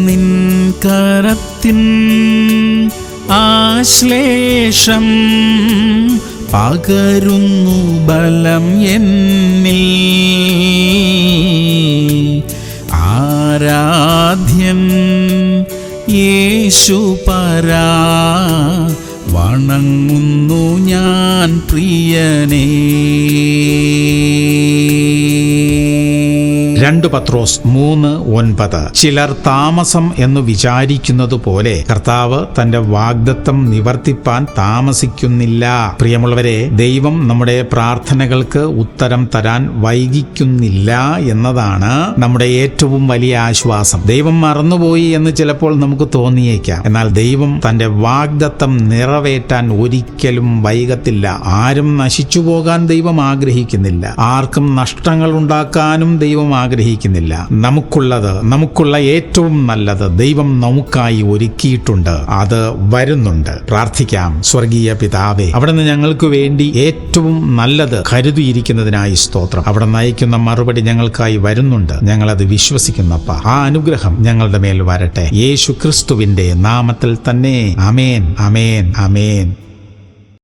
നിൻ കരത്തിൻ ആശ്ലേഷം പകരുന്നു ബലം എന്നിൽ. ആരാധ്യൻ യേശുപരാ, വണങ്ങുന്നു ഞാൻ പ്രിയനേ. 2 പത്രോസ് 3:9. ചിലർ താമസം എന്ന് വിചാരിക്കുന്നത് പോലെ കർത്താവ് തന്റെ വാഗ്ദത്തം നിവർത്തിപ്പാൻ താമസിക്കുന്നില്ല. പ്രിയമുള്ളവരെ, ദൈവം നമ്മുടെ പ്രാർത്ഥനകൾക്ക് ഉത്തരം തരാൻ വൈകിക്കുന്നില്ല എന്നതാണ് നമ്മുടെ ഏറ്റവും വലിയ ആശ്വാസം. ദൈവം മറന്നുപോയി എന്ന് ചിലപ്പോൾ നമുക്ക് തോന്നിയേക്കാം. എന്നാൽ ദൈവം തന്റെ വാഗ്ദത്തം നിറവേറ്റാൻ ഒരിക്കലും വൈകത്തില്ല. ആരും നശിച്ചു പോകാൻ ദൈവം ആഗ്രഹിക്കുന്നില്ല. ആർക്കും നഷ്ടങ്ങൾ ഉണ്ടാക്കാനും ദൈവം ആഗ്രഹിക്കുന്നില്ല. നമുക്കുള്ള ഏറ്റവും നല്ലത് ദൈവം നമുക്കായി ഒരുക്കിയിട്ടുണ്ട്. അത് വരുന്നുണ്ട്. പ്രാർത്ഥിക്കാം. സ്വർഗീയ പിതാവേ, അവിടുന്ന് ഞങ്ങൾക്ക് വേണ്ടി ഏറ്റവും നല്ലത് കരുതിയിരിക്കുന്നതിനായി സ്തോത്രം. അവിടെ നയിക്കുന്ന മറുപടി ഞങ്ങൾക്കായി വരുന്നുണ്ട്. ഞങ്ങളത് വിശ്വസിക്കുന്നപ്പ. ആ അനുഗ്രഹം ഞങ്ങളുടെ മേൽ വരട്ടെ. യേശു ക്രിസ്തുവിന്റെ നാമത്തിൽ തന്നെ. ആമേൻ, ആമേൻ, ആമേൻ.